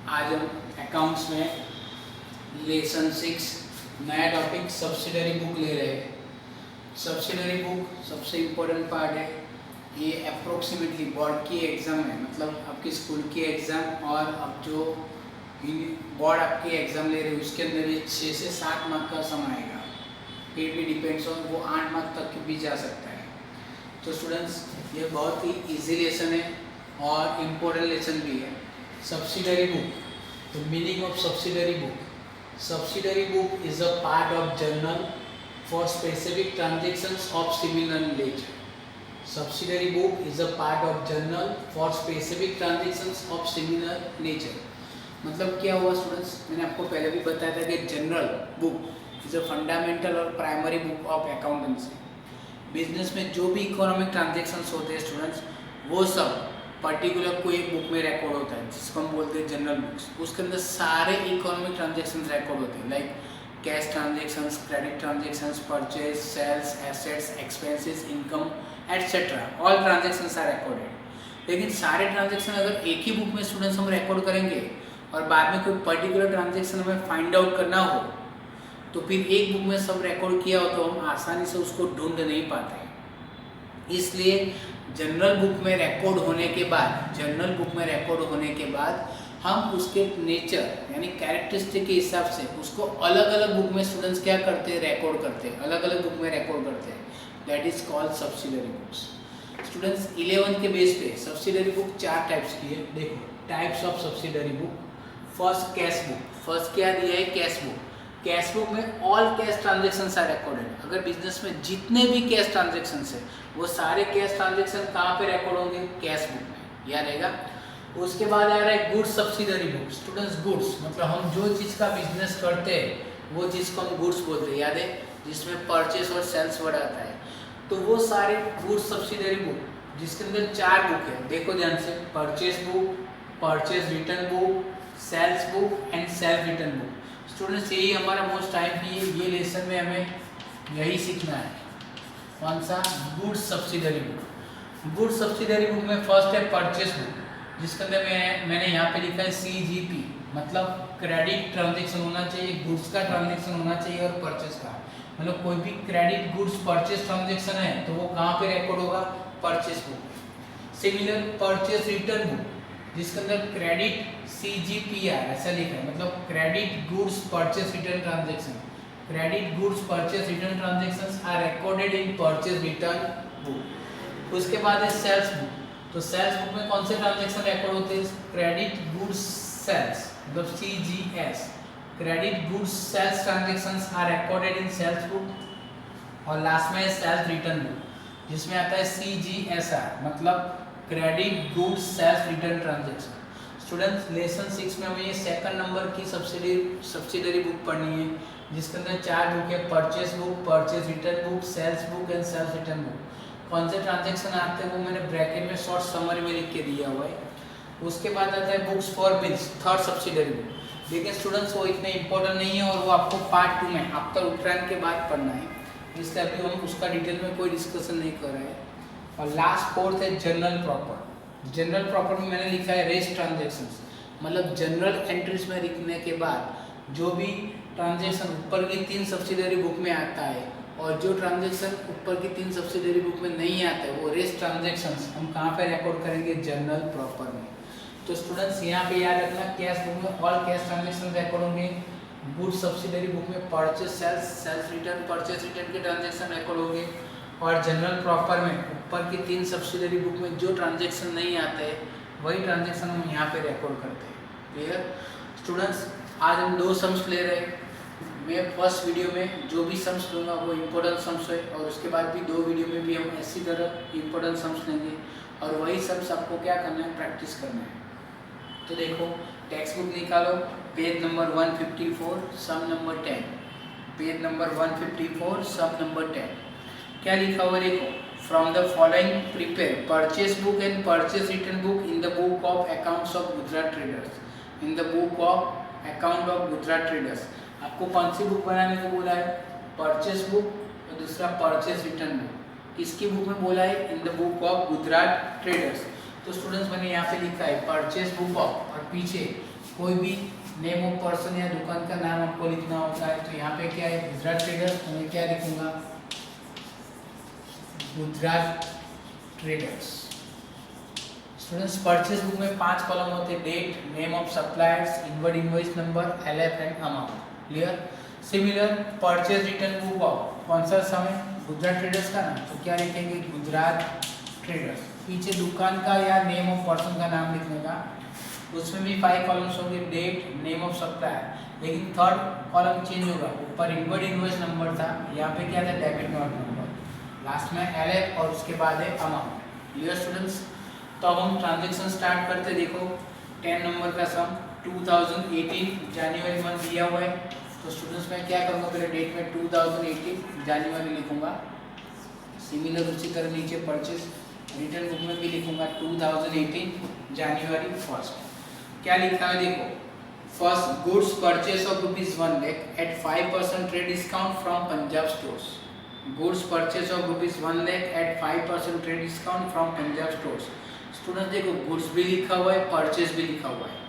आज हम अकाउंट्स में लेसन 6 नया टॉपिक सब्सिडरी बुक ले रहे हैं। सब्सिडरी बुक सबसे इम्पोर्टेंट पार्ट है। ये अप्रोक्सीमेटली बोर्ड की एग्ज़ाम है, मतलब आपकी स्कूल की एग्ज़ाम और अब जो बोर्ड आपकी एग्ज़ाम ले रहे हो उसके अंदर ये 6 से 7 मार्क का सम आएगा। फिर भी डिपेंड्स ऑन वो 8 मार्क तक भी जा सकता है। तो स्टूडेंट्स ये बहुत ही इजी लेसन है और इम्पोर्टेंट लेसन भी है। Subsidiary book, the meaning of subsidiary book. Subsidiary book is a part of journal for specific transactions of similar nature. Subsidiary book is a part of journal for specific transactions of similar nature. मतलब क्या हुआ students, मैंने आपको पहले भी बताया था कि journal book is a fundamental और primary book of accountancy. Business में जो भी इकोनॉमिक ट्रांजेक्शन्स होते हैं स्टूडेंट्स, वो सब पर्टिकुलर कोई एक बुक में रिकॉर्ड होता है जिसको हम बोलते हैं जनरल बुक्स। उसके अंदर सारे इकोनॉमिक ट्रांजेक्शन्स रिकॉर्ड होते हैं, like cash transactions, credit transactions, purchase, sales, assets, expenses, income etcetera. All transactions are recorded. लेकिन सारे ट्रांजेक्शन अगर एक ही बुक में स्टूडेंट्स हम रिकॉर्ड करेंगे और बाद में कोई पर्टिकुलर ट्रांजेक्शन हमें फाइंड आउट करना हो तो फिर एक बुक में सब रिकॉर्ड किया हो तो हम आसानी से उसको ढूंढ नहीं पाते। इसलिए जनरल बुक में रिकॉर्ड होने के बाद हम उसके नेचर यानी कैरेक्टरिस्टिक के हिसाब से उसको अलग अलग बुक में स्टूडेंट्स क्या करते हैं, रिकॉर्ड करते हैं, अलग अलग बुक में रिकॉर्ड करते हैं। That is called subsidiary books. Students 11 के बेस पे सब्सिडरी बुक 4 टाइप्स की है। देखो types of subsidiary book. First cash book. First क्या दिया है, कैश बुक। कैश बुक में all cash transactions are recorded. अगर बिजनेस में जितने भी कैश ट्रांजेक्शन्स है वो सारे कैश ट्रांजेक्शन कहाँ पे रिकॉर्ड होंगे, कैश बुक में, याद रहेगा। उसके बाद आ रहा है goods subsidiary book. Students goods मतलब हम जो चीज़ का बिजनेस करते हैं वो चीज़ को हम गुड्स बोलते हैं, याद है, जिसमें परचेस और सेल्स वर्ड आता है। तो वो सारे गुड्स सब्सिडरी बुक जिसके अंदर 4 बुक है, देखो ध्यान से, purchase book, purchase return book, sales book and self return book. Students यही हमारा मोस्ट टाइम की ये लेसन में हमें यही सीखना है। कौन सा, goods subsidiary book. Goods subsidiary book में फर्स्ट है परचेस बुक, जिसके अंदर मैंने यहाँ पे लिखा है CGP, मतलब क्रेडिट ट्रांजेक्शन होना चाहिए, गुड्स का ट्रांजेक्शन होना चाहिए और परचेस का, मतलब कोई भी क्रेडिट गुड्स परचेस ट्रांजेक्शन है तो वो कहाँ पे रिकॉर्ड होगा, purchase book. Similar purchase return book जिसके अंदर क्रेडिट CGPR ऐसा लिखा है, मतलब credit goods purchase return transaction. Credit goods purchase return transactions are recorded in purchase return book. उसके बाद है सेल्स बुक। तो सेल्स बुक में कौन से ट्रांजेक्शन रिकॉर्ड होते हैं, क्रेडिट गुड्स सेल्स, मतलब CGS। Credit goods sales transactions are recorded in sales book. और लास्ट में है सेल्स रिटर्न बुक जिसमें आता है CGSR, मतलब credit goods sales return transaction. Students lesson 6 में हमें ये सेकंड नंबर की सब्सिडरी बुक पढ़नी है जिसके अंदर 4 बुक है, purchase book, purchase return book, sales book and sales return book. कौन से ट्रांजेक्शन आते हैं वो मैंने ब्रैकेट में शॉर्ट समरी में लिख के दिया हुआ है। उसके बाद आता है books for bills, third subsidiary book. लेकिन स्टूडेंट्स वो इतने इंपॉर्टेंट नहीं है और वो आपको पार्ट 2 में आफ्टर उत्तरायण के बाद पढ़ना है, इसलिए अभी हम उसका डिटेल में कोई डिस्कशन नहीं कर रहे हैं। और लास्ट फोर्थ है जनरल प्रॉपर। जनरल प्रॉपर में मैंने लिखा है रेस्ट ट्रांजेक्शंस, मतलब जनरल एंट्रीज में लिखने के बाद जो भी ट्रांजेक्शन ऊपर की 3 सब्सिडरी बुक में आता है और जो ट्रांजेक्शन ऊपर की 3 सब्सिडरी बुक में नहीं आता है वो रेस्ट ट्रांजेक्शंस हम कहाँ पे रिकॉर्ड करेंगे, जनरल प्रॉपर में। तो स्टूडेंट्स यहाँ पे याद रखना, कैश बुक में ऑल कैश ट्रांजेक्शन रिकॉर्ड होंगे, गुड्स सब्सिडरी बुक में purchase sales, sales return, purchase return के ट्रांजेक्शन रिकॉर्ड होंगे, और जनरल प्रॉपर में ऊपर की 3 सब्सिडरी बुक में जो ट्रांजेक्शन नहीं आते हैं वही ट्रांजेक्शन हम यहाँ पे रिकॉर्ड करते हैं। क्लियर स्टूडेंट्स, आज हम 2 सम्स ले रहे हैं। मैं फर्स्ट वीडियो में जो भी सम्स लूँगा वो इम्पोर्टेंट सम्स है और उसके बाद भी 2 वीडियो में भी हम ऐसी तरह इम्पोर्टेंट सम्स लेंगे और वही सम्स आपको क्या करना है, प्रैक्टिस करना है। तो देखो टेक्स्ट बुक निकालो, पेज नंबर 154 सम नंबर 10। पेज नंबर 154 सम नंबर 10 क्या लिखा हुआ देखो, from the following prepare purchase book and purchase return book in the book of accounts of Gujarat traders. In the book of account of Gujarat traders आपको कौन सी book बनाने को बोला है, परचेस बुक और दूसरा परचेस रिटर्न बुक। किसकी बुक में बोला है, in the book of Gujarat traders. तो स्टूडेंट्स मैंने यहाँ पे लिखा है परचेस बुक ऑफ और पीछे कोई भी नेम ऑफ पर्सन या दुकान का नाम आपको लिखना होता है, तो यहाँ पे क्या है गुजरात ट्रेडर्स, तो मैं क्या लिखूंगा Gujarat traders. Students purchase book में 5 कॉलम होते हैं, date, name of suppliers, inward invoice number, L F and amount. Clear. Similar purchase return book of कौन सा समय गुजरात ट्रेडर्स का ना, तो क्या लिखेंगे गुजरात ट्रेडर्स। पीछे दुकान का या नेम ऑफ पर्सन का नाम लिखने का, उसमें भी 5 कॉलम्स होंगे, डेट, नेम ऑफ सप्लायर, लेकिन थर्ड कॉलम चेंज होगा। ऊपर इनवर्ड इनवॉइस नंबर था, यहाँ पे क्या था डेबिट नोट नंबर, लास्ट में एलएफ और उसके बाद है अमाउंट। Clear students. तो अब हम ट्रांजेक्शन स्टार्ट करते। देखो 10 नंबर का सम 2018 जनवरी मंथ दिया हुआ है, तो स्टूडेंट्स मैं क्या करूँगा पहले डेट में 2018 जनवरी लिखूंगा। सिमिलर उसी तरह नीचे परचेज रिटर्न बुक में भी लिखूंगा 2018 जनवरी 1। क्या लिखा है देखो, first goods purchase of ₹1 lakh at 5% trade discount from Punjab stores. Goods purchase of ₹1 lakh at 5% trade discount from Punjab stores. Student देखो गुड्स भी लिखा हुआ है, परचेज भी लिखा हुआ है।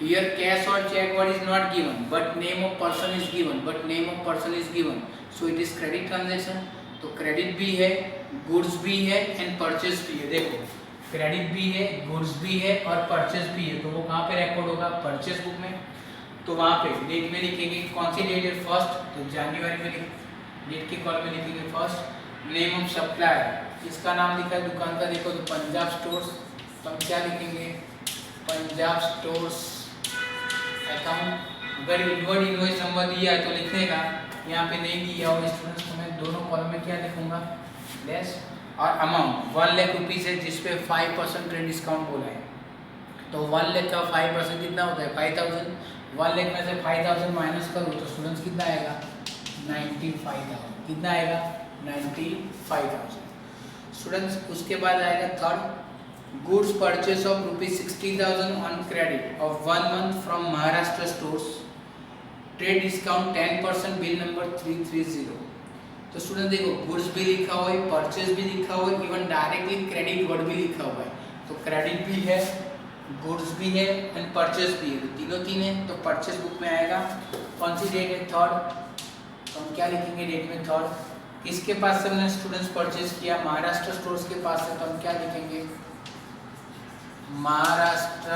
हियर कैश और check word is not given but name of person is given, but name of person is given, so it is credit transaction. तो क्रेडिट भी है, गुड्स भी है एंड परचेज भी है। देखो क्रेडिट भी है, गुड्स भी है और परचेज भी है, तो वो कहाँ पे रिकॉर्ड होगा परचेज बुक में। तो वहाँ पे डेट में लिखेंगे, कौन सी डेट है फर्स्ट, तो जनवरी में डेट के कॉलम में लिखेंगे फर्स्ट। नेम ऑफ सप्लायर, इसका नाम लिखा है दुकान का, देखो तो पंजाब स्टोर्स, तो हम क्या लिखेंगे पंजाब स्टोर्स अकाउंट। अगर इनवर्ड इनवॉइस नंबर दिया है तो लिखने का, यहाँ पे नहीं दिया हो स्टूडेंट्स, तो मैं दोनों कॉलम में क्या लिखूंगा लेस। और अमाउंट 1 लाख रुपीज़ है जिसपे 5% ट्रेड डिस्काउंट बोला है, तो 1 लाख का 5% कितना होता है 5000। 1 लाख में से 5000 माइनस करूँ तो स्टूडेंट्स कितना आएगा 95,000। कितना आएगा 95,000 स्टूडेंट्स। उसके बाद आएगा third, goods purchase of ₹60,000 on credit of 1 month from Maharashtra stores, trade discount 10%, bill number 330। तो स्टूडेंट देखो गुड्स भी लिखा हुआ है, परचेज भी लिखा हुआ है, इवन डायरेक्टली क्रेडिट वर्ड भी लिखा हुआ है। तो क्रेडिट भी है, गुड्स भी है एंड परचेज भी है, तो तीनों तीन है, तो परचेज बुक में आएगा। कौन सी डेट है थर्ड, तो हम क्या लिखेंगे डेट में थर्ड। इसके पास से हमने स्टूडेंट्स परचेज किया महाराष्ट्र स्टोर्स के पास से, तो हम क्या लिखेंगे Maharashtra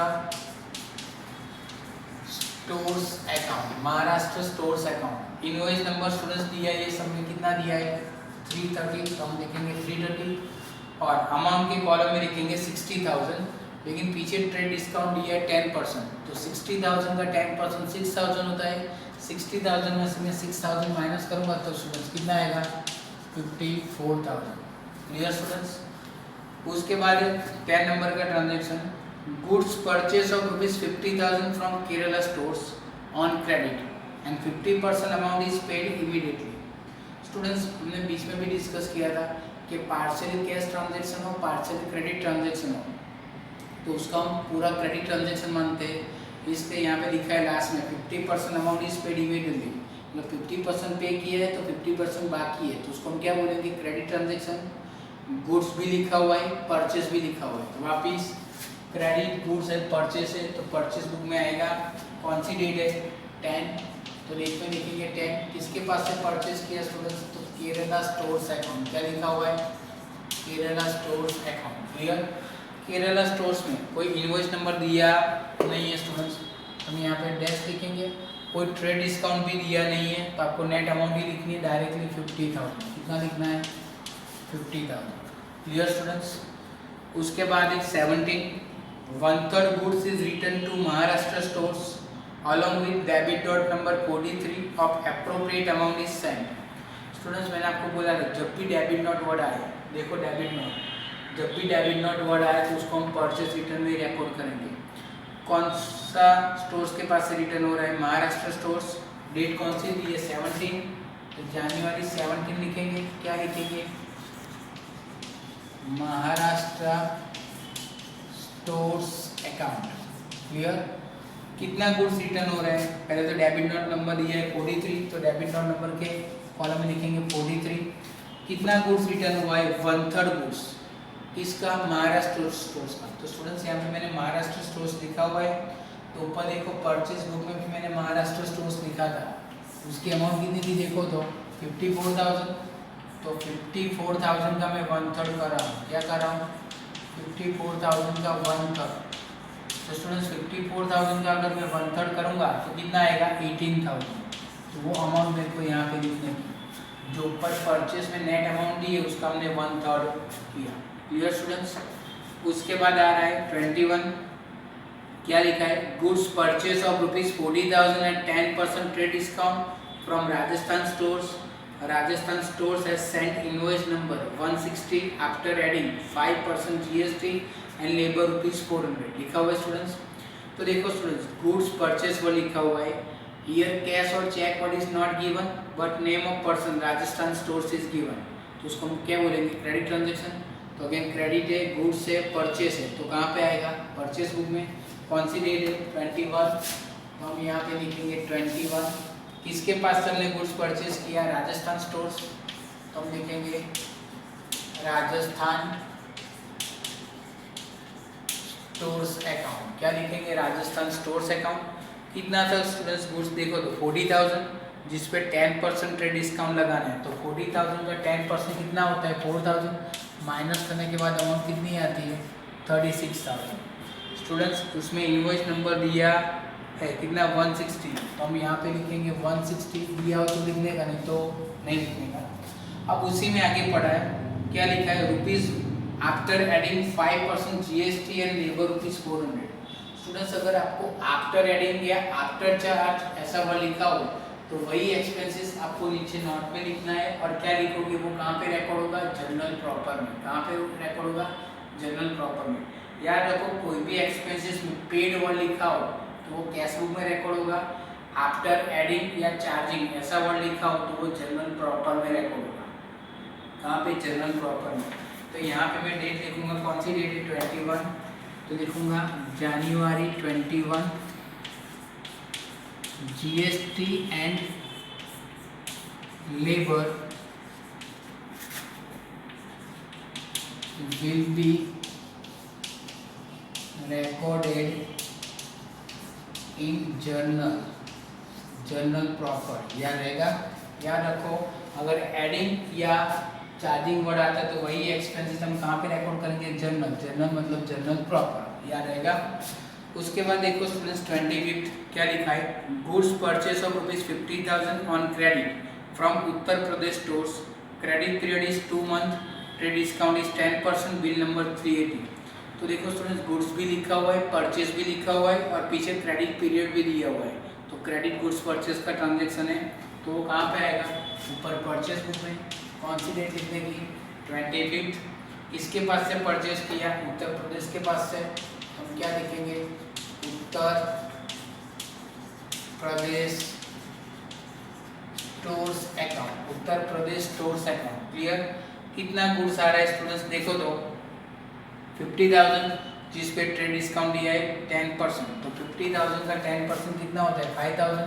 stores account, Maharashtra stores account. Invoice number students दिया है, ये सब में कितना दिया है 330, तो हम लिखेंगे 330। और अमाउंट के कॉलम में लिखेंगे 60,000, लेकिन पीछे ट्रेड डिस्काउंट दिया है 10%, तो 60,000 का 10% 6,000 होता है। 60,000 में से मैं 6,000 माइनस करूँगा तो स्टूडेंट्स कितना आएगा 54,000। Clear students. उसके बाद 10 नंबर का transaction, goods purchase of ₹50,000 from Kerala stores on credit and 50% amount is paid immediately. Students हमने बीच में भी डिस्कस किया था कि पार्शियली कैश ट्रांजेक्शन हो, पार्शियली क्रेडिट ट्रांजेक्शन हो, तो उसका हम पूरा क्रेडिट ट्रांजेक्शन मानते हैं। इसलिए यहाँ पे लिखा है लास्ट में 50% अमाउंट इज पेड इमीडिएटली, मतलब 50% पे किया है तो 50% बाकी है, तो उसको हम क्या बोलेंगे क्रेडिट ट्रांजेक्शन। गुड्स भी लिखा हुआ है, परचेज भी लिखा हुआ है, तो वापिस क्रेडिट गुड्स एंड परचेज है, तो परचेज बुक में आएगा कौन सी डेट है 10, तो डेट में लिखेंगे 10। किसके पास से परचेज किया स्टूडेंट्स, तो केरला स्टोर्स अकाउंट। क्या लिखा हुआ है Kerala stores account. Clear. Kerala stores में कोई इनवॉइस नंबर दिया नहीं है स्टूडेंट्स, हम यहाँ पे डैश लिखेंगे। कोई ट्रेड डिस्काउंट भी दिया नहीं है, तो आपको नेट अमाउंट ही लिखनी है डायरेक्टली 50,000। कितना लिखना है 50,000। Clear students. उसके बाद एक 17, 1/3 goods is return to Maharashtra stores along with debit note number 43 of appropriate amount is sent। Students मैंने आपको बोला था जब भी डेबिट नोट वर्ड आए, देखो डेबिट नोट, जब भी डेबिट नोट वर्ड आए तो उसको हम परचेज रिटर्न में रिकॉर्ड करेंगे। कौन सा स्टोर्स के पास से रिटर्न हो रहा है महाराष्ट्र स्टोर्स। डेट कौन सी दी है 17, तो जनवरी 17 लिखेंगे। क्या लिखेंगे महाराष्ट्र स्टोर्स अकाउंट। क्लियर। कितना गुड्स रिटर्न हो रहा है, पहले तो डेबिट नोट नंबर दिया है 43, तो डेबिट नोट नंबर के कॉलम में लिखेंगे 43। कितना गुड्स रिटर्न हुआ है 1/3 गुड्स, इसका महाराष्ट्र स्टोर्स का। तो स्टूडेंट्स यहाँ पे मैंने महाराष्ट्र स्टोर्स लिखा हुआ है, तो ऊपर देखो परचेज बुक में भी मैंने महाराष्ट्र स्टोर्स लिखा था, उसकी अमाउंट कितनी थी देखो तो 54,000। तो 54,000 का मैं 1/3 कर रहा हूँ, क्या कर रहा हूँ 54,000 का 1/3। तो स्टूडेंट्स 54,000 का अगर मैं 1/3 करूँगा तो कितना आएगा 18,000। तो वो अमाउंट मेरे को यहाँ पे लिखने की, जो ऊपर परचेज में नेट अमाउंट दी है उसका हमने 1/3 किया। Clear students. उसके बाद आ रहा है 21, क्या लिखा है goods purchase of ₹40,000 at 10% trade discount from Rajasthan stores. Rajasthan stores has sent invoice number 160 after adding 5% GST and labour ₹400 लिखा हुआ है स्टूडेंट्स। तो देखो स्टूडेंट्स गुड्स परचेज वो लिखा हुआ है, हियर कैश और check word is not given but name of person Rajasthan stores is given. तो उसको हम क्या बोलेंगे क्रेडिट ट्रांजेक्शन। तो अगेन क्रेडिट है, गुड्स है, परचेज है, तो कहाँ पे आएगा परचेज बुक में। कौन सी डेट है 21, तो हम यहाँ पे लिखेंगे 21। किसके पास से हमने गुड्स परचेज किया राजस्थान स्टोर्स, तो हम लिखेंगे राजस्थान स्टोर्स अकाउंट। क्या लिखेंगे राजस्थान स्टोर्स अकाउंट। कितना था स्टूडेंट्स गुड्स देखो तो 40,000, जिस पे 10% ट्रेड डिस्काउंट लगाना है। तो 40,000 का 10% कितना होता है 4,000, माइनस करने के बाद अमाउंट कितनी आती है 36,000। स्टूडेंट्स उसमें इनवॉइस नंबर दिया है कितना 160, तो हम यहाँ पे लिखेंगे 160। दिया हो तो लिखने का, नहीं तो नहीं लिखने का। अब उसी में आगे पढ़ा है, क्या लिखा है rupees after adding 5% GST and labour ₹400। Students अगर आपको आफ्टर एडिंग या आफ्टर चार्ज ऐसा वर्ड लिखा हो तो वही एक्सपेंसेस आपको नीचे नोट में लिखना है। और क्या लिखोगे वो कहाँ पे रिकॉर्ड होगा जर्नल प्रॉपर में। कहाँ पे रिकॉर्ड होगा जर्नल प्रॉपर में। याद रखो कोई भी एक्सपेंसेस में पेड वर्ड लिखा हो तो वो कैश बुक में रिकॉर्ड होगा। आफ्टर एडिंग या चार्जिंग ऐसा वर्ड लिखा हो तो वो जर्नल प्रॉपर में रिकॉर्ड होगा। कहाँ पे जर्नल प्रॉपर में। तो यहाँ पे मैं डेट लिखूंगा, कौन सी डेट है 21, तो लिखूंगा जनवरी 21। GST and labour will be recorded in journal proper. याद रहेगा। याद रखो अगर एडिंग या चार्जिंग वर्ड आता है तो वही एक्सपेंसेस हम कहाँ पे रिकॉर्ड करेंगे जर्नल मतलब जर्नल प्रॉपर। याद रहेगा। उसके बाद देखो स्टूडेंट्स 25 क्या लिखा है goods purchase of ₹50,000 on credit from Uttar Pradesh stores. Credit period is 2 month, trade discount is 10%, bill number 380। तो देखो स्टूडेंट्स गुड्स भी लिखा हुआ है, परचेज भी लिखा हुआ है और पीछे क्रेडिट पीरियड भी दिया हुआ है। तो क्रेडिट गुड्स परचेज का ट्रांजेक्शन है तो वो कहाँ पे आएगा ऊपर परचेज बुक में। कौन सी डेट लिखने की 25। किसके पास से परचेज किया उत्तर प्रदेश के पास से, हम क्या लिखेंगे Uttar Pradesh stores account. Uttar Pradesh stores account. Clear. कितना गुड्स आ रहा है स्टूडेंट्स देखो तो 50,000, जिस पे ट्रेड डिस्काउंट दिया है 10%। तो 50,000 का 10% कितना होता है 5,000।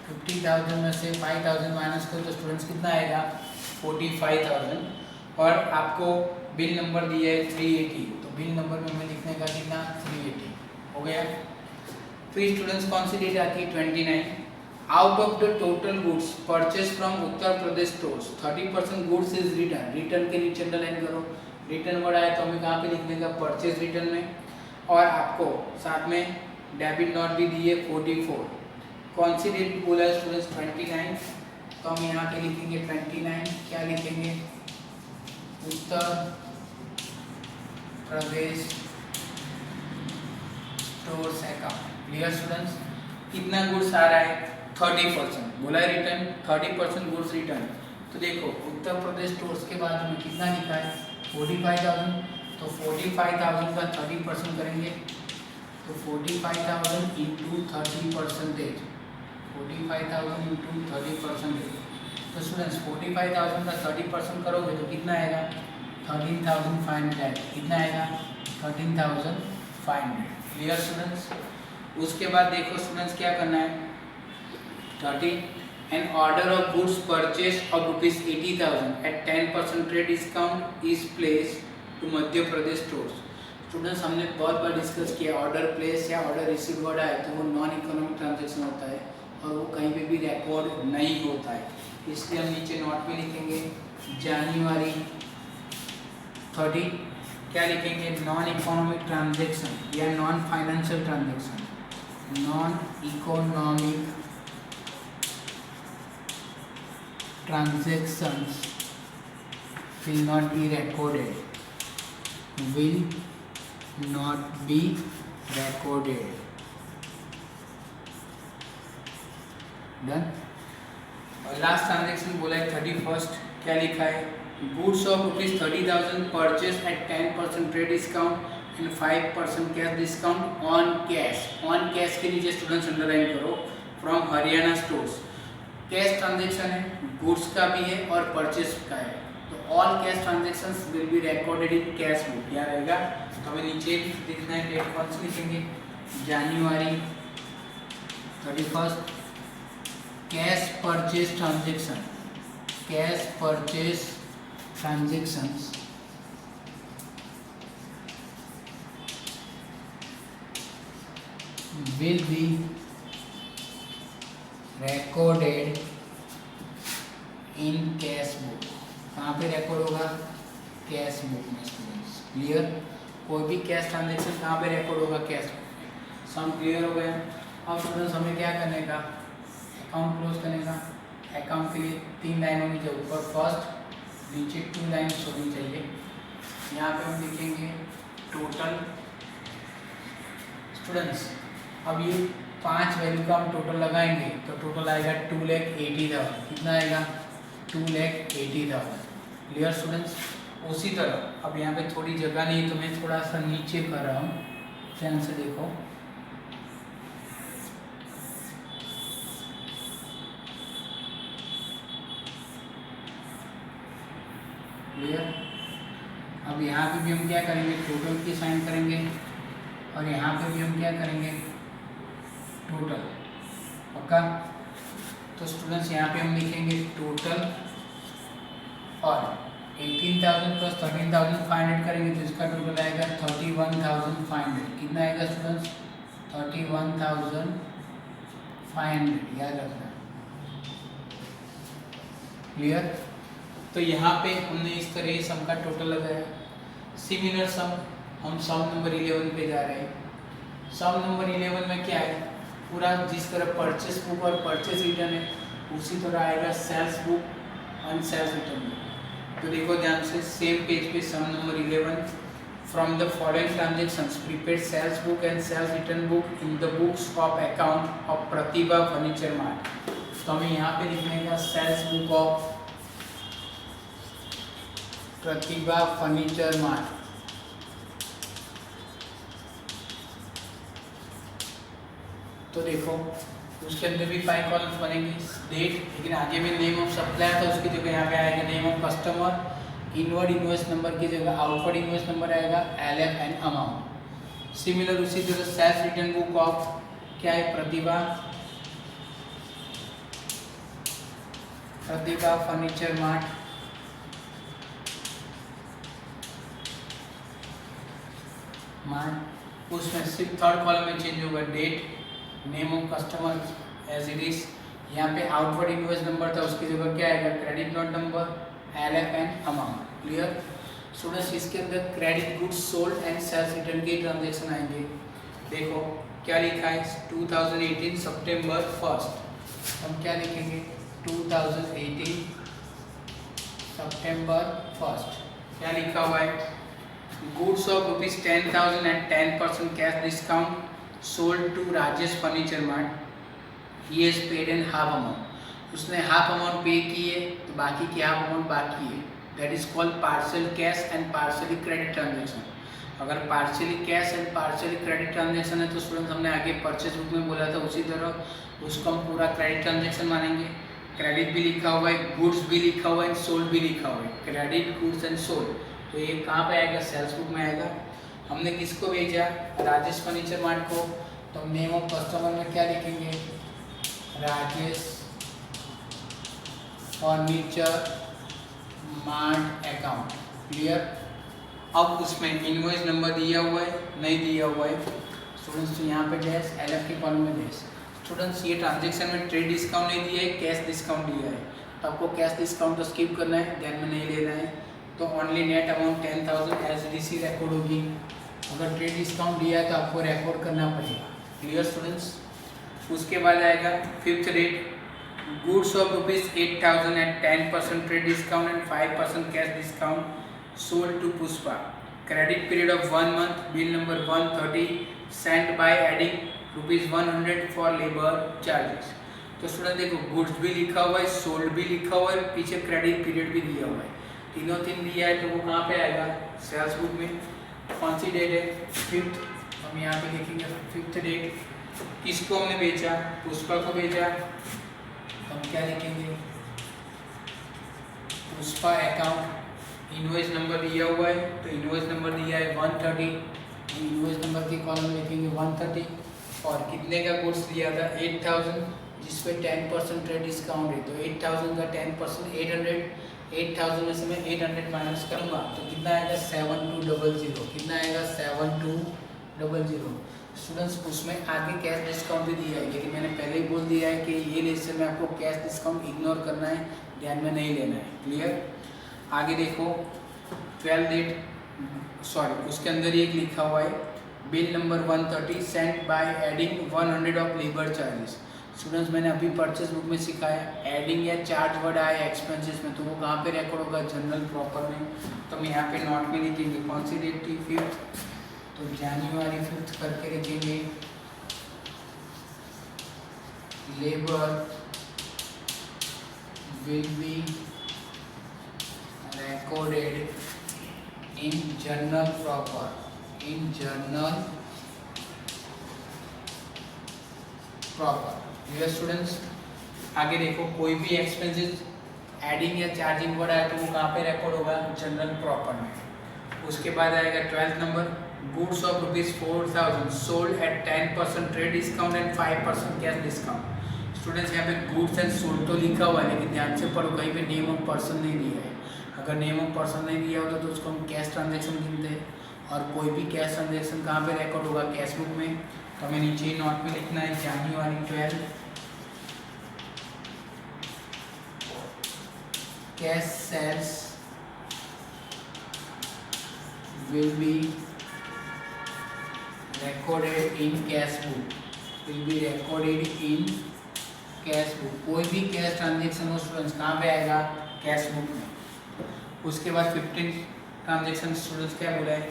50,000 में से 5,000 माइनस करो तो स्टूडेंट्स कितना आएगा 45,000। और आपको बिल नंबर दिया है 380, तो बिल नंबर में हमें लिखने का कितना 380 हो गया। फिर स्टूडेंट्स कौन सी डेट आती है 29। Out of the total goods purchase from Uttar Pradesh stores 30% goods is return. Return के नीचे अंडरलाइन करो। रिटर्न वर्ड आया तो हमें कहाँ पे लिखने का परचेज रिटर्न में। और आपको साथ में डेबिट नोट भी दिए 44। कौन सी डेट बोला है स्टूडेंट्स 29, तो हम यहाँ पे लिखेंगे 29। क्या लिखेंगे Uttar Pradesh stores account. Clear students. कितना गुड्स आ रहा है 30%, बोला है रिटर्न 30% गुड्स रिटर्न। तो देखो उत्तर प्रदेश स्टोर्स के बाद में कितना लिखा है 45,000। तो 45,000 का 30% करेंगे तो 45,000 इंटू 30%। 45,000 इंटू 30%। तो स्टूडेंट्स 45,000 का 30% करोगे तो कितना आएगा 13,500। कितना आएगा 13,500। Clear students. उसके बाद देखो स्टूडेंट्स क्या करना है 30 an order of goods purchase of ₹80,000 at 10% trade discount is place to Madhya Pradesh stores. Students हमने बहुत बार डिस्कस किया, ऑर्डर प्लेस या ऑर्डर रिसीव वर्ड आए तो वो नॉन इकोनॉमिक ट्रांजेक्शन होता है और वो कहीं पे भी रिकॉर्ड नहीं होता है, इसलिए हम नीचे नोट में लिखेंगे जनवरी 30, क्या लिखेंगे, नॉन इकोनॉमिक ट्रांजेक्शन या non financial transaction, non economic transactions will not be recorded, will not be recorded. Done. और लास्ट ट्रांजेक्शन बोला है 31st, क्या लिखा है, goods of ₹30,000 purchase at 10% trade discount and 5% cash discount on cash. On cash के नीचे students underline करो, from Haryana stores. Cash transaction है, गुड्स का भी है और परचेज का है, तो all cash transactions will be recorded in cash book. क्या रहेगा, तो हमें नीचे लिखना है, डेट कौन सी लिखेंगे, जनवरी 31st, cash purchase transaction, cash purchase transactions will be recorded in cash book. कहाँ पे रिकॉर्ड होगा, कैश बुक में स्टूडेंट्स। क्लियर, कोई भी कैश ट्रांजेक्शन कहाँ पे रिकॉर्ड होगा, कैश बुक में। सम क्लियर हो गया। अब स्टूडेंट्स हमें क्या करने का, अकाउंट क्लोज करने का। अकाउंट के लिए 3 लाइन होनी चाहिए, ऊपर फर्स्ट, नीचे 2 लाइन्स होनी चाहिए। यहाँ पे हम लिखेंगे टोटल। स्टूडेंट्स अब ये 5 वैल्यू का हम टोटल लगाएंगे तो टोटल आएगा 2,80,000। कितना आएगा, 2,80,000। Clear students. उसी तरह अब यहाँ पे थोड़ी जगह नहीं तो मैं थोड़ा सा नीचे कर रहा हूँ, ध्यान से देखो। क्लियर। अब यहाँ पे भी हम क्या करेंगे, टोटल की साइन करेंगे और यहाँ पे भी हम क्या करेंगे, टोटल। पक्का। तो स्टूडेंट्स यहाँ पे हम लिखेंगे टोटल और 18,000 प्लस 13,500 करेंगे तो इसका टोटल आएगा 31,500। कितना आएगा स्टूडेंट्स, 31,500, याद रखना। क्लियर। तो यहाँ पे हमने इस तरह सम का टोटल लगाया। सिमिलर सम हम सम नंबर 11 पे जा रहे हैं। सम नंबर 11 में क्या है, पूरा जिस तरह परचेस बुक और परचेस रिटर्न है उसी तरह आएगा सेल्स बुक और सेल्स रिटर्न बुक। तो देखो ध्यान से, सेम पेज पे sum number 11, from the following transactions prepare sales book and sales return book in the books of account of Pratibha furniture mart. तो हमें यहाँ पे लिखने का sales book of Pratibha furniture mart. तो देखो उसके अंदर भी 5 कॉलम्स बनेंगे, डेट, लेकिन आगे में नेम ऑफ सप्लायर था उसकी जगह यहाँ पे आएगा name of customer, inward invoice number की जगह आउटवर्ड इनवॉइस नंबर आएगा, LF एंड अमाउंट। सिमिलर उसी तरह सेल्स रिटर्न बुक ऑफ क्या है, प्रतिभा फर्नीचर मार्ट। उसमें सिर्फ थर्ड कॉलम में चेंज होगा, date, name of customer as it is. यहाँ पे आउटवर्ड इनवॉइस नंबर था उसकी जगह क्या आएगा, credit note number, LF and amount. Clear students. इसके अंदर credit goods sold and sales return के ट्रांजेक्शन आएंगे। देखो क्या लिखा है, 2018 सितंबर 1, हम क्या लिखेंगे, 2018 सितंबर 1। क्या लिखा हुआ है, goods of ₹10,000 and 10% cash discount sold to Rajesh furniture mart, he has paid in half amount. उसने हाफ अमाउंट पे किए तो बाकी की हाफ अमाउंट बाकी है, that is called partial cash and partially credit transaction. अगर partially cash and partially credit transaction है तो स्टूडेंट्स हमने आगे परचेज बुक में बोला था उसी तरह उसको हम पूरा क्रेडिट ट्रांजेक्शन मानेंगे। क्रेडिट भी लिखा हुआ है, गुड्स भी लिखा हुआ है, सोल्ड भी लिखा हुआ है, क्रेडिट गुड्स एंड सोल्ड। तो ये कहाँ पे आएगा, सेल्स बुक में आएगा। हमने किसको भेजा, राजेश फर्नीचर मार्ट को, तो नेम ऑफ कस्टमर में क्या लिखेंगे, Rajesh furniture mart account. Clear. अब उसमें इनवॉइस नंबर दिया हुआ है, नहीं दिया हुआ है स्टूडेंट्स, तो यहाँ पे डैश, LF के कॉलम में डैश। स्टूडेंट्स ये ट्रांजेक्शन में ट्रेड डिस्काउंट नहीं दिया है, कैश डिस्काउंट दिया है, तो आपको कैश डिस्काउंट तो स्किप करना है, ध्यान में नहीं लेना है। तो only net amount 10,000 SDC record होगी। अगर ट्रेड डिस्काउंट दिया है तो आपको रिकॉर्ड करना पड़ेगा। Clear students. उसके बाद आएगा fifth rate, goods of ₹8,000 at 10% trade discount and 5% cash discount sold to Pushpa. Credit period of 1 month, bill number 130 sent by adding ₹100 for labour charges. तो स्टूडेंट देखो, गुड्स भी लिखा हुआ है, सोल्ड भी लिखा हुआ है, पीछे क्रेडिट पीरियड भी दिया हुआ है, तीनों दिया है, तो वो कहाँ पे आएगा, सेल्स बुक में। कौन सी डेट है, फिफ्थ, हम यहाँ पे लिखेंगे फिफ्थ डेट। किसको हमने बेचा, पुष्पा को बेचा, हम क्या लिखेंगे, पुष्पा अकाउंट। इनवॉइस नंबर दिया हुआ है, तो इनवॉइस नंबर दिया है 130, इनवॉइस नंबर के कॉलम में लिखेंगे 130। और कितने का गुड्स दिया था, 8,000, जिस पे 10% ट्रेड डिस्काउंट है, तो 8,000 का 10% 800, 8,000 में से मैं 800 माइनस करूँगा तो कितना आएगा, 7200। कितना आएगा, 7200। स्टूडेंट्स उसमें आगे कैश डिस्काउंट भी दिया है, लेकिन मैंने पहले ही बोल दिया है कि ये लेक्चर में आपको कैश डिस्काउंट इग्नोर करना है, ध्यान में नहीं लेना है। क्लियर। आगे देखो 12 डेट, सॉरी उसके अंदर एक लिखा हुआ है, bill number 130 sent by adding 100 of labour charges. Students मैंने अभी परचेज बुक में सिखाया, एडिंग या चार्ज वर्ड आया एक्सपेंसेस में, तो वो कहाँ पे रिकॉर्ड होगा, जनरल प्रॉपर में। तो हम यहाँ पे नोट में लिखेंगे, कौन सी डेट थी, 5th, तो जनवरी 5th करके लिखेंगे। Labour will be recorded in journal proper, in journal proper। Clear students. आगे देखो, कोई भी एक्सपेंसेस एडिंग या चार्जिंग वर्ड आए तो वो कहाँ पे रिकॉर्ड होगा, जनरल प्रॉपर में। उसके बाद आएगा 12th number, goods of ₹4,000 sold at 10% trade discount and 5% cash discount. Students यहाँ पे गुड्स एंड सोल्ड तो लिखा हुआ है, लेकिन ध्यान से पढ़ो, कहीं पे नेम ऑफ पर्सन नहीं दिया है। अगर नेम ऑफ पर्सन नहीं दिया होता तो उसको हम कैश ट्रांजेक्शन गिनते हैं, और कोई भी कैश ट्रांजेक्शन कहाँ पे रिकॉर्ड होगा, कैश बुक में। तो हमें नीचे ही नोट में लिखना है, January 12 cash sales will be recorded in cash book, will be recorded in cash book। कोई भी कैश ट्रांजेक्शन हो स्टूडेंट्स कहाँ पे आएगा, कैश बुक में। उसके बाद 15 ट्रांजेक्शन स्टूडेंट्स क्या बोला है,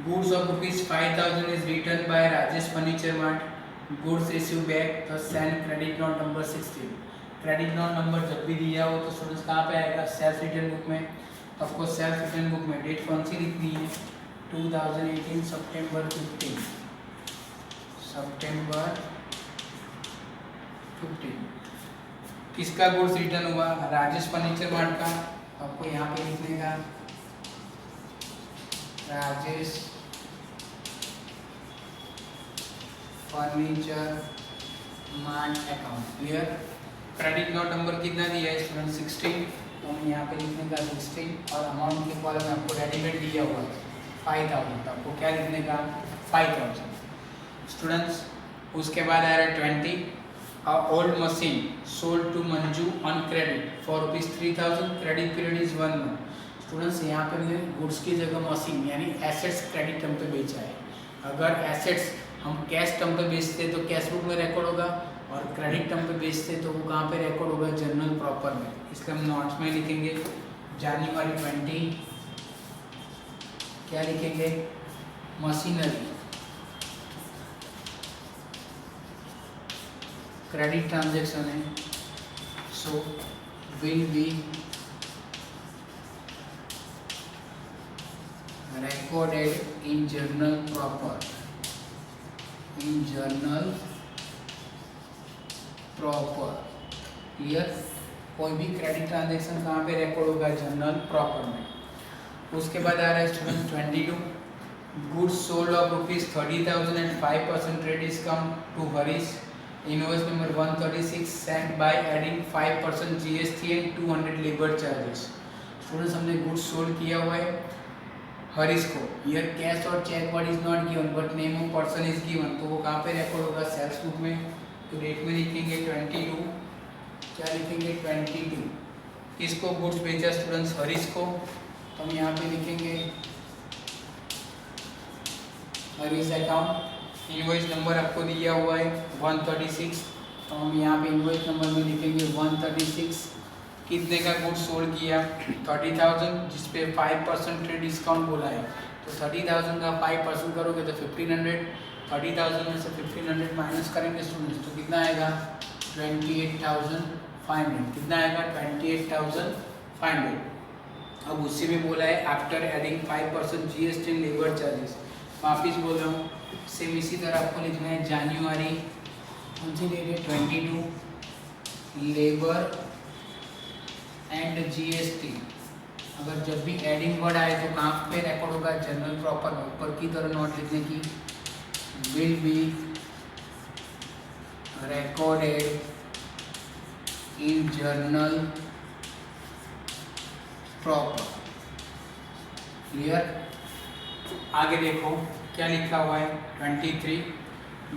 goods of ₹5,000 is return by Rajesh furniture mart, goods receive back, तो send credit note number 16। Credit note number जब भी दिया हो तो स्टूडेंट्स कहाँ पे आएगा, सेल्स रिटर्न बुक में। तो आपको सेल्स रिटर्न बुक में डेट कौन सी लिखनी है, 2018 सितंबर 15, सितंबर 15। किसका गुड्स रिटर्न हुआ, राजेश फर्नीचर मार्ट का। आपको यहाँ पे लिखने का, Rajesh furniture mart account. Clear. Credit note number कितना दिया है स्टूडेंट, 16, तो हम यहाँ पे लिखने का 16, और अमाउंट के कॉलम में आपको रेडीमेड दिया हुआ है 5,000, तो आपको क्या लिखने का, 5,000 स्टूडेंट्स। उसके बाद आ रहा है 20, A old machine sold to Manju on credit for ₹3,000, credit period is 1 month। Students यहाँ पे मैंने गुड्स की जगह मशीन यानी एसेट्स क्रेडिट टर्म पे बेचा है। अगर एसेट्स हम कैश टर्म पे बेचते तो कैश बुक में रिकॉर्ड होगा, और क्रेडिट टर्म पे बेचते तो वो कहाँ पे रिकॉर्ड होगा, जनरल प्रॉपर में। इसलिए हम नोट्स में लिखेंगे जनवरी 20, क्या लिखेंगे, मशीनरी क्रेडिट ट्रांजेक्शन है, so will be recorded in journal proper, in journal proper। Clear. कोई भी क्रेडिट ट्रांजेक्शन कहाँ पे रिकॉर्ड होगा, जनरल प्रॉपर में। उसके बाद आ रहा है student 22, goods sold of ₹30,000 and 5% trade discount to Harish, invoice number 136 sent by adding 5% GST and 200 labour charges. Students हमने गुड्स सोल्ड किया हुआ है, हरीश को, हियर कैश और check word is not given but name of person is given, तो वो कहाँ पे रिकॉर्ड होगा? सेल्स बुक में। तो डेट में लिखेंगे 22, क्या लिखेंगे? 22। किसको गुड्स बेचा स्टूडेंट्स? हरीश को। तो हम यहाँ पे लिखेंगे हरीश अकाउंट। इनवॉइस नंबर आपको दिया हुआ है 136, तो हम यहाँ पे इनवॉइस नंबर में लिखेंगे 136। कितने का गुड्स सोल्ड किया? 30,000, जिसपे 5% ट्रेड डिस्काउंट बोला है। तो 30,000 का 5% करोगे तो 1500। 30,000 में से 1500 माइनस करेंगे स्टूडेंट्स, तो कितना आएगा? 28,500। कितना आएगा? 28,500। अब उसी में बोला है after adding 5% GST and labour charges. वापिस बोल रहा हूँ, सेम इसी तरह आपको लिखना है जनवरी, कौन सी डेट है? 22, लेबर एंड GST। अगर जब भी एडिंग वर्ड आए तो कहाँ पे रिकॉर्ड होगा? जनरल प्रॉपर में। ऊपर की तरह नोट लिखने की, will be recorded in journal proper. Clear? आगे देखो क्या लिखा हुआ है 23,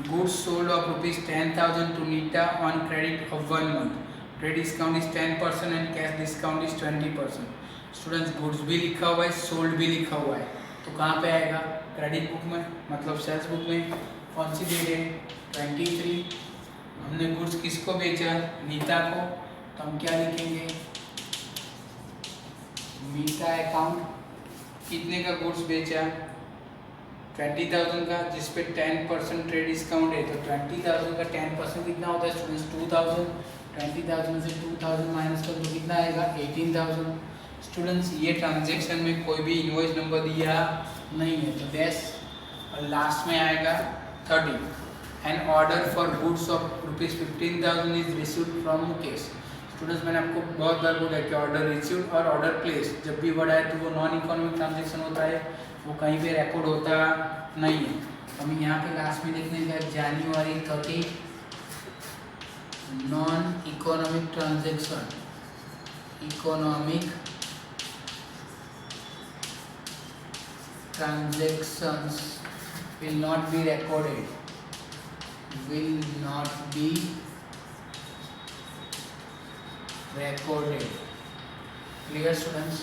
goods sold of ₹10,000 to Neeta on credit of 1 month, trade discount is 10% and cash discount is 20%। Students goods भी लिखा हुआ है, सोल्ड भी लिखा हुआ है, तो कहाँ पे आएगा? क्रेडिट बुक में, मतलब सेल्स बुक में। कौन सी डेट है? 23। हमने गुड्स किसको बेचा? नीता को, तो हम क्या लिखेंगे? नीता अकाउंट। कितने का गुड्स बेचा? 20,000 का, जिसपे 10% ट्रेड डिस्काउंट है। तो 20,000 का 10% कितना होता है स्टूडेंट्स? 2,000। 20,000 से 2,000 माइनस कर तो कितना आएगा? 18,000। स्टूडेंट्स ये ट्रांजेक्शन में कोई भी इनवॉइस नंबर दिया नहीं है, तो डैश, और लास्ट में आएगा 30। An order for goods of ₹15,000 is received from Mukesh. Students मैंने आपको बहुत बार बोला कि ऑर्डर रिसीव्ड और ऑर्डर प्लेस जब भी वर्ड आए तो वो नॉन इकोनॉमिक ट्रांजेक्शन होता है, वो कहीं पे रिकॉर्ड होता नहीं है। हमें यहाँ पे लास्ट में लिखने का जनवरी 30, non economic transaction, economic transactions will not be recorded, will not be recorded। Clear students?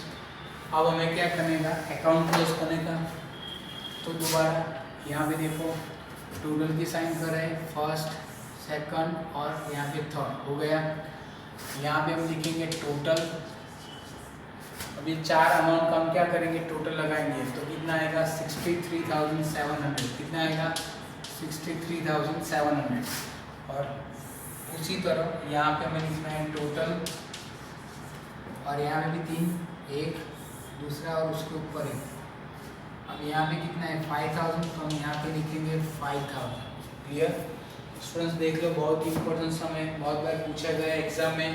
अब हमें क्या करने का? अकाउंट क्लोज करने का। तो दोबारा यहाँ पे देखो टोटल की साइन कर रहे हैं, फर्स्ट, सेकंड और यहाँ पे थर्ड हो गया। यहाँ पे हम लिखेंगे टोटल। अभी 4 अमाउंट का हम क्या करेंगे? टोटल लगाएंगे, तो कितना आएगा? 63,700। कितना आएगा? 63,700। और उसी तरह यहाँ पे हमें लिखना है टोटल, और यहाँ पे भी 3, एक दूसरा और उसके ऊपर एक। अब यहाँ पे कितना है? 5,000, तो हम यहाँ पे लिखेंगे 5,000। क्लियर? स्टूडेंट्स देख लो, बहुत ही इंपॉर्टेंट सम है, बहुत बार पूछा गया एग्जाम में।